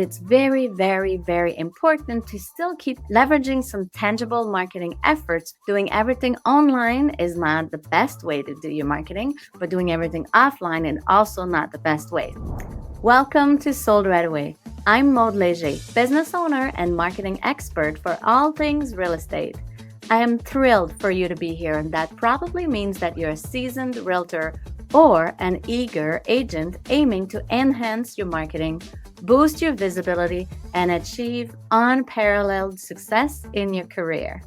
It's very, very, very important to still keep leveraging some tangible marketing efforts. Doing everything online is not the best way to do your marketing, but doing everything offline is also not the best way. Welcome to Sold Right Away. I'm Maud Leger, business owner and marketing expert for all things real estate. I am thrilled for you to be here, and that probably means that you're a seasoned realtor or an eager agent aiming to enhance your marketing, boost your visibility, and achieve unparalleled success in your career.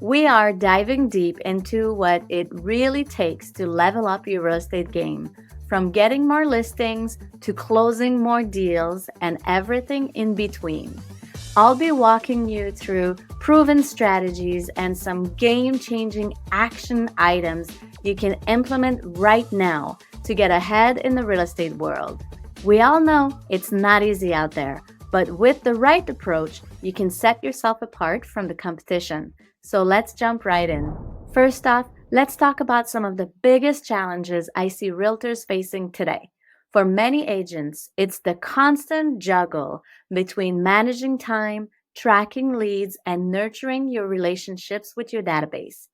We are diving deep into what it really takes to level up your real estate game, from getting more listings to closing more deals and everything in between. I'll be walking you through proven strategies and some game-changing action items you can implement right now to get ahead in the real estate world. We all know it's not easy out there, but with the right approach, you can set yourself apart from the competition. So let's jump right in. First off, let's talk about some of the biggest challenges I see realtors facing today. For many agents, it's the constant juggle between managing time, tracking leads, and nurturing your relationships with your database.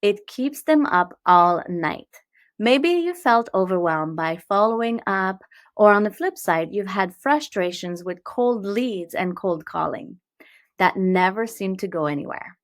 It keeps them up all night. Maybe you felt overwhelmed by following up, or on the flip side, you've had frustrations with cold leads and cold calling that never seem to go anywhere.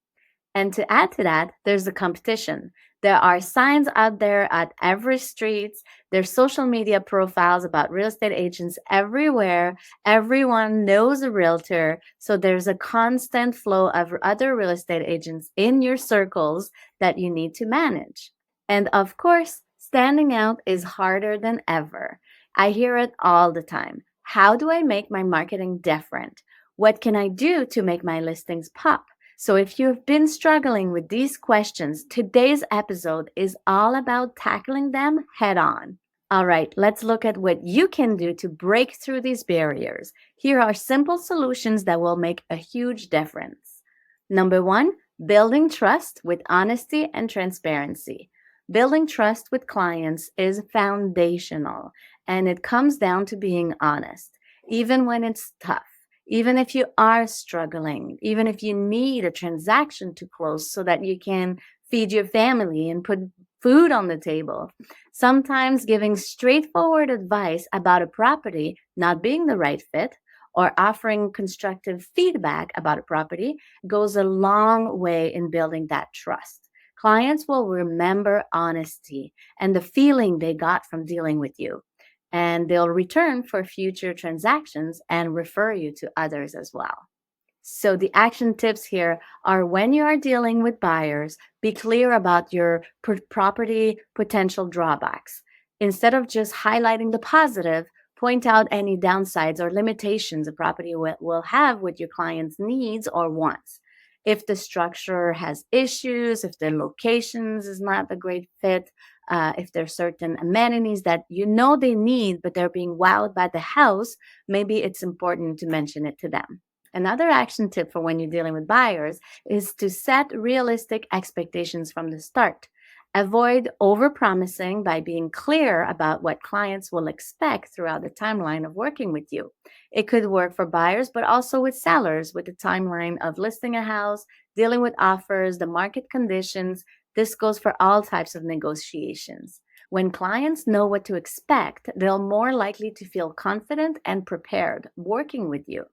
And to add to that, there's the competition. There are signs out there at every street. There's social media profiles about real estate agents everywhere. Everyone knows a realtor. So there's a constant flow of other real estate agents in your circles that you need to manage. And of course, standing out is harder than ever. I hear it all the time. How do I make my marketing different? What can I do to make my listings pop? So if you've been struggling with these questions, today's episode is all about tackling them head on. All right, let's look at what you can do to break through these barriers. Here are simple solutions that will make a huge difference. Number one, building trust with honesty and transparency. Building trust with clients is foundational, and it comes down to being honest, even when it's tough. Even if you are struggling, even if you need a transaction to close so that you can feed your family and put food on the table. Sometimes giving straightforward advice about a property not being the right fit or offering constructive feedback about a property goes a long way in building that trust. Clients will remember honesty and the feeling they got from dealing with you, and they'll return for future transactions and refer you to others as well. So the action tips here are: when you are dealing with buyers, be clear about your property potential drawbacks. Instead of just highlighting the positive, point out any downsides or limitations a property will have with your client's needs or wants. If the structure has issues, if the locations is not a great fit, if there's certain amenities that you know they need, but they're being wowed by the house, maybe it's important to mention it to them. Another action tip for when you're dealing with buyers is to set realistic expectations from the start. Avoid overpromising by being clear about what clients will expect throughout the timeline of working with you. It could work for buyers, but also with sellers, with the timeline of listing a house, dealing with offers, the market conditions. This goes for all types of negotiations. When clients know what to expect, they're more likely to feel confident and prepared working with you.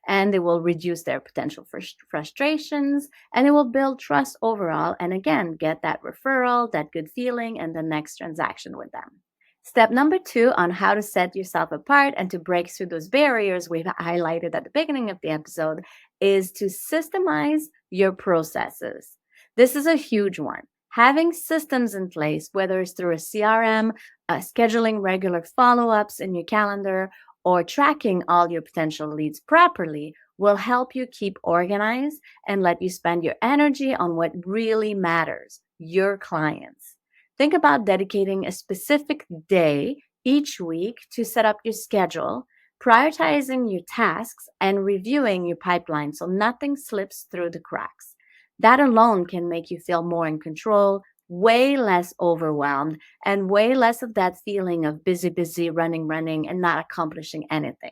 And they will reduce their potential frustrations, and it will build trust overall. And again, get that referral, that good feeling, and the next transaction with them. Step number 2 on how to set yourself apart and to break through those barriers we've highlighted at the beginning of the episode is to systemize your processes. This is a huge one. Having systems in place, whether it's through a CRM, scheduling regular follow-ups in your calendar, or tracking all your potential leads properly, will help you keep organized and let you spend your energy on what really matters, your clients. Think about dedicating a specific day each week to set up your schedule, prioritizing your tasks, and reviewing your pipeline so nothing slips through the cracks. That alone can make you feel more in control, way less overwhelmed, and way less of that feeling of busy, running, and not accomplishing anything.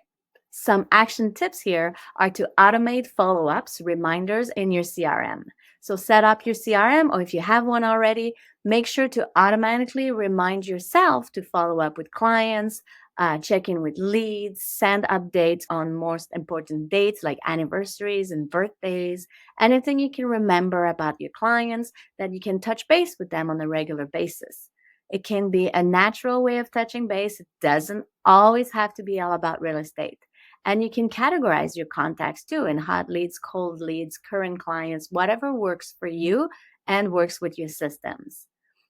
Some action tips here are to automate follow ups, reminders in your CRM. So set up your CRM, or if you have one already, make sure to automatically remind yourself to follow up with clients, check in with leads, send updates on most important dates like anniversaries and birthdays, anything you can remember about your clients that you can touch base with them on a regular basis. It can be a natural way of touching base. It doesn't always have to be all about real estate. And you can categorize your contacts too in hot leads, cold leads, current clients, whatever works for you and works with your systems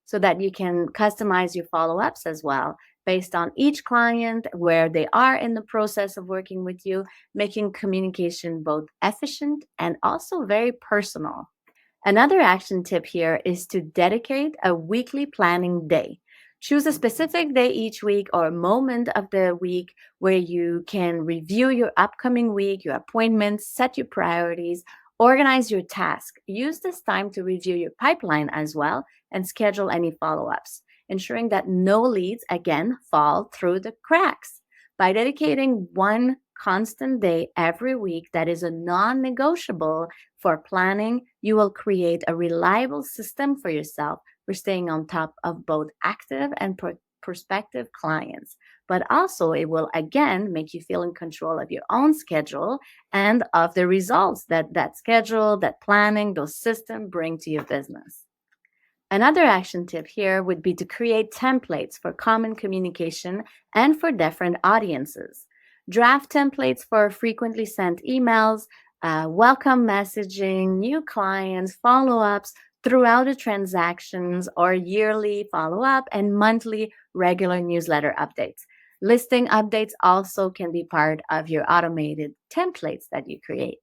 so that you can customize your follow ups as well based on each client, where they are in the process of working with you, making communication both efficient and also very personal. Another action tip here is to dedicate a weekly planning day. Choose a specific day each week or a moment of the week where you can review your upcoming week, your appointments, set your priorities, organize your task. Use this time to review your pipeline as well and schedule any follow ups, ensuring that no leads again fall through the cracks. By dedicating one constant day every week that is a non negotiable for planning, you will create a reliable system for yourself for staying on top of both active and prospective clients. But also, it will again make you feel in control of your own schedule and of the results that that schedule, that planning, those systems bring to your business. Another action tip here would be to create templates for common communication and for different audiences. Draft templates for frequently sent emails, welcome messaging, new clients, follow ups throughout the transactions, or yearly follow up and monthly regular newsletter updates. Listing updates also can be part of your automated templates that you create.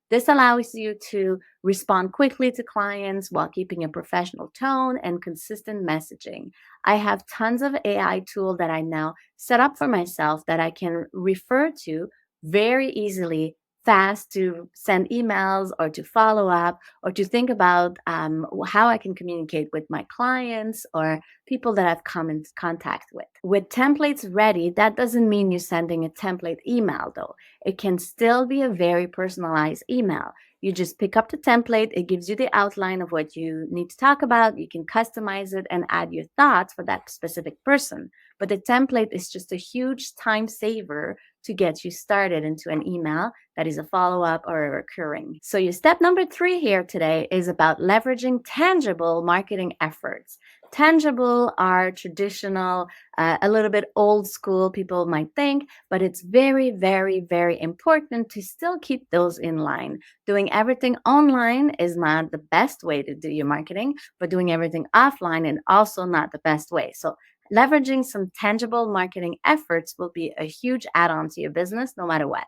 This allows you to respond quickly to clients while keeping a professional tone and consistent messaging. I have tons of AI tool that I now set up for myself that I can refer to very easily, fast, to send emails or to follow up or to think about how I can communicate with my clients or people that I've come in contact with. With templates ready, that doesn't mean you're sending a template email though. It can still be a very personalized email. You just pick up the template, it gives you the outline of what you need to talk about. You can customize it and add your thoughts for that specific person. But the template is just a huge time saver to get you started into an email that is a follow up or a recurring. So, your step number 3 here today is about leveraging tangible marketing efforts. Tangible are traditional, a little bit old school, people might think, but it's very, very, very important to still keep those in line. Doing everything online is not the best way to do your marketing, but doing everything offline is also not the best way. So, leveraging some tangible marketing efforts will be a huge add on to your business no matter what.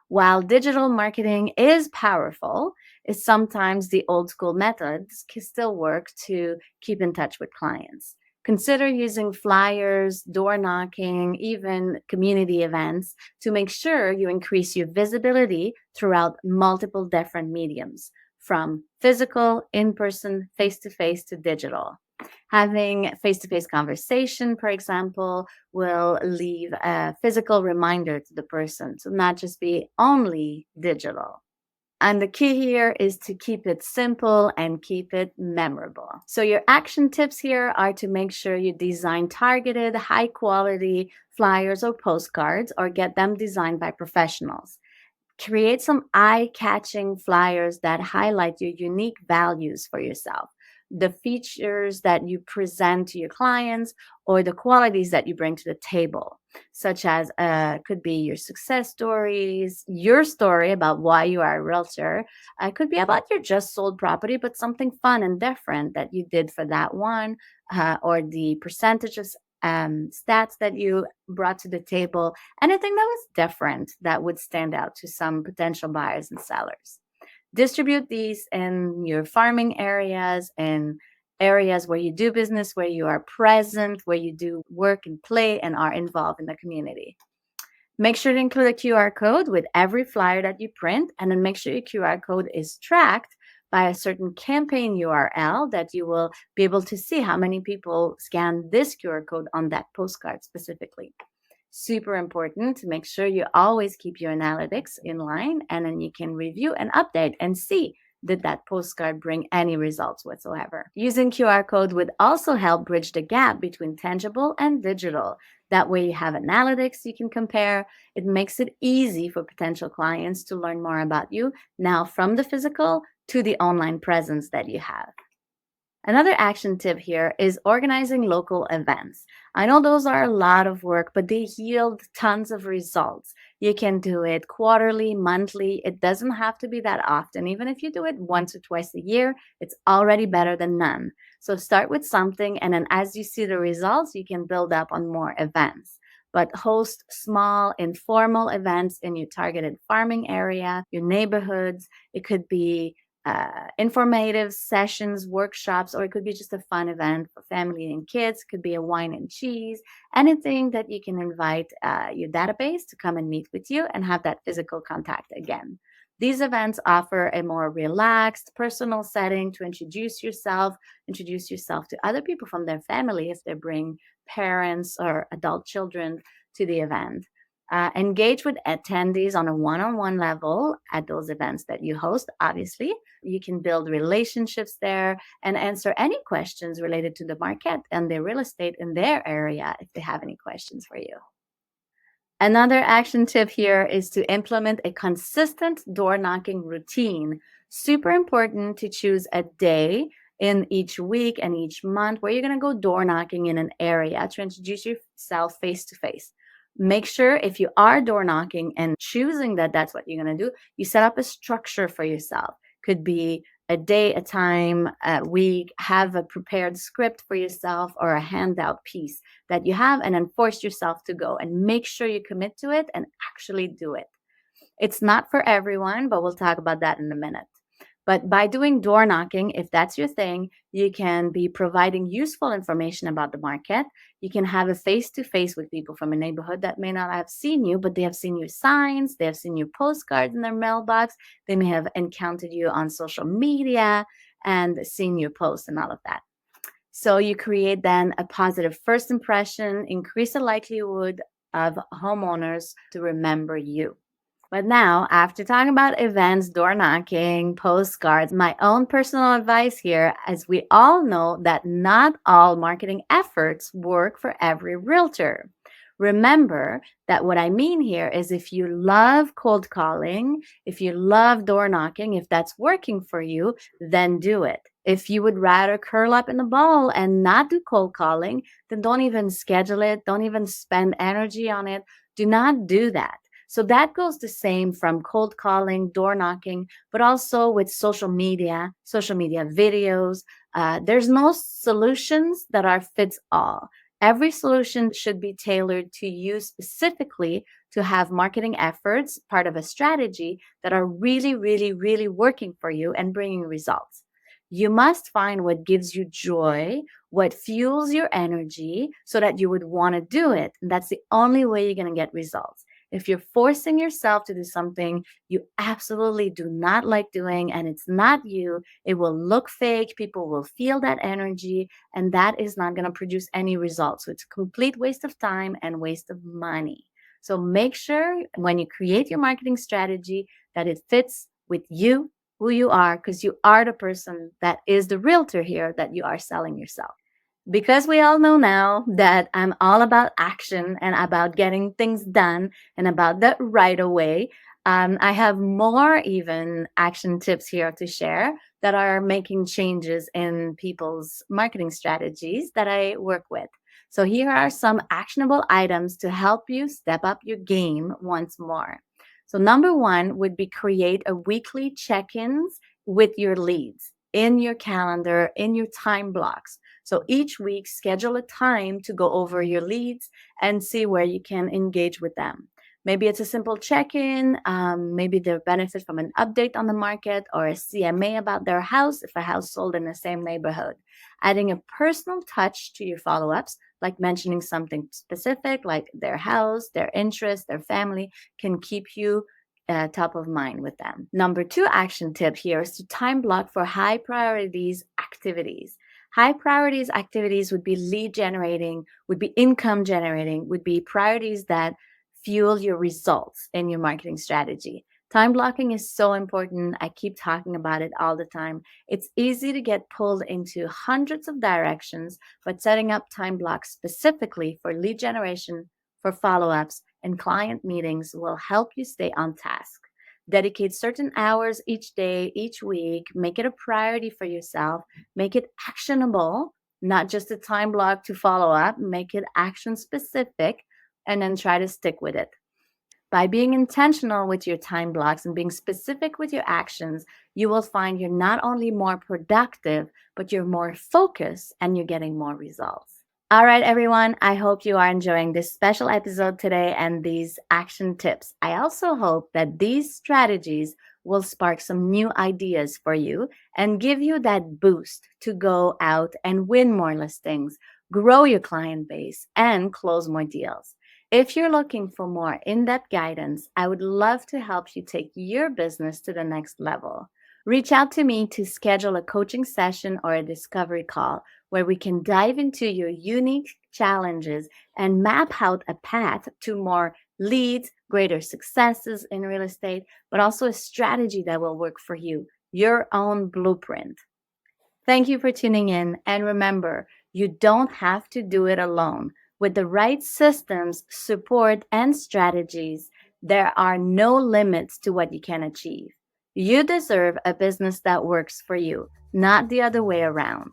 While digital marketing is powerful, is sometimes the old school methods can still work to keep in touch with clients. Consider using flyers, door knocking, even community events to make sure you increase your visibility throughout multiple different mediums, from physical, in person, face to face to digital. Having face to face conversation, for example, will leave a physical reminder to the person to not just be only digital. And the key here is to keep it simple and keep it memorable. So, your action tips here are to make sure you design targeted, high quality flyers or postcards or get them designed by professionals. Create some eye catching flyers that highlight your unique values for yourself, the features that you present to your clients, or the qualities that you bring to the table, such as could be your success stories, your story about why you are a realtor. It could be about your just sold property, but something fun and different that you did for that one, or the percentage of stats that you brought to the table, anything that was different that would stand out to some potential buyers and sellers. Distribute these in your farming areas and areas where you do business, where you are present, where you do work and play and are involved in the community. Make sure to include a QR code with every flyer that you print, and then make sure your QR code is tracked by a certain campaign URL that you will be able to see how many people scan this QR code on that postcard specifically. Super important to make sure you always keep your analytics in line, and then you can review and update and see, did that postcard bring any results whatsoever? Using QR code would also help bridge the gap between tangible and digital. That way you have analytics you can compare. It makes it easy for potential clients to learn more about you now from the physical to the online presence that you have. Another action tip here is organizing local events. I know those are a lot of work, but they yield tons of results. You can do it quarterly, monthly. It doesn't have to be that often. Even if you do it once or twice a year, it's already better than none. So start with something, and then as you see the results, you can build up on more events. But host small, informal events in your targeted farming area, your neighborhoods. It could be informative sessions, workshops, or it could be just a fun event for family and kids. It could be a wine and cheese, anything that you can invite your database to come and meet with you and have that physical contact again. These events offer a more relaxed, personal setting to introduce yourself to other people from their family if they bring parents or adult children to the event. Engage with attendees on a one on one level at those events that you host, obviously. You can build relationships there and answer any questions related to the market and the real estate in their area if they have any questions for you. Another action tip here is to implement a consistent door knocking routine. Super important to choose a day in each week and each month where you're going to go door knocking in an area to introduce yourself face to face. Make sure if you are door knocking and choosing that that's what you're going to do, you set up a structure for yourself. Could be a day, a time, a week, have a prepared script for yourself or a handout piece that you have, and then force yourself to go and make sure you commit to it and actually do it. It's not for everyone, but we'll talk about that in a minute. But by doing door knocking, if that's your thing, you can be providing useful information about the market. You can have a face to face with people from a neighborhood that may not have seen you, but they have seen your signs, they have seen your postcards in their mailbox, they may have encountered you on social media and seen your posts and all of that. So you create then a positive first impression, increase the likelihood of homeowners to remember you. But now, after talking about events, door knocking, postcards, my own personal advice here, as we all know that not all marketing efforts work for every realtor. Remember that what I mean here is if you love cold calling, if you love door knocking, if that's working for you, then do it. If you would rather curl up in a ball and not do cold calling, then don't even schedule it. Don't even spend energy on it. Do not do that. So that goes the same from cold calling, door knocking, but also with social media videos. There's no solutions that are fits all. Every solution should be tailored to you specifically to have marketing efforts, part of a strategy that are really, really, really working for you and bringing results. You must find what gives you joy, what fuels your energy so that you would want to do it. And that's the only way you're going to get results. If you're forcing yourself to do something you absolutely do not like doing and it's not you, it will look fake. People will feel that energy, and that is not going to produce any results. So it's a complete waste of time and waste of money. So make sure when you create your marketing strategy that it fits with you, who you are, because you are the person that is the realtor here that you are selling yourself. Because we all know now that I'm all about action and about getting things done and about that right away, I have more even action tips here to share that are making changes in people's marketing strategies that I work with. So here are some actionable items to help you step up your game once more. So number one would be create a weekly check-ins with your leads in your calendar, in your time blocks. So each week, schedule a time to go over your leads and see where you can engage with them. Maybe it's a simple check in. Maybe they benefit from an update on the market or a CMA about their house if a house sold in the same neighborhood. Adding a personal touch to your follow ups, like mentioning something specific, like their house, their interest, their family, can keep you top of mind with them. Number two action tip here is to time block for high priorities activities. High priorities activities would be lead generating, would be income generating, would be priorities that fuel your results in your marketing strategy. Time blocking is so important. I keep talking about it all the time. It's easy to get pulled into hundreds of directions, but setting up time blocks specifically for lead generation, for follow ups, and client meetings will help you stay on task. Dedicate certain hours each day, each week, make it a priority for yourself, make it actionable, not just a time block to follow up, make it action specific, and then try to stick with it. By being intentional with your time blocks and being specific with your actions, you will find you're not only more productive, but you're more focused and you're getting more results. All right, everyone. I hope you are enjoying this special episode today and these action tips. I also hope that these strategies will spark some new ideas for you and give you that boost to go out and win more listings, grow your client base, and close more deals. If you're looking for more in depth guidance, I would love to help you take your business to the next level. Reach out to me to schedule a coaching session or a discovery call where we can dive into your unique challenges and map out a path to more leads, greater successes in real estate, but also a strategy that will work for you, your own blueprint. Thank you for tuning in. And remember, you don't have to do it alone. With the right systems, support, and strategies, there are no limits to what you can achieve. You deserve a business that works for you, not the other way around.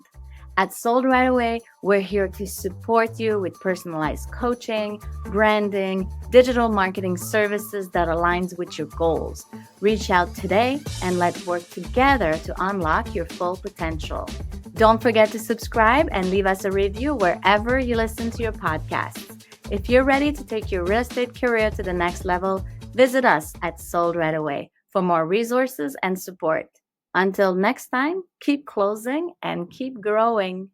At Sold Right Away, we're here to support you with personalized coaching, branding, digital marketing services that aligns with your goals. Reach out today and let's work together to unlock your full potential. Don't forget to subscribe and leave us a review wherever you listen to your podcasts. If you're ready to take your real estate career to the next level, visit us at Sold Right Away for more resources and support. Until next time, keep closing and keep growing.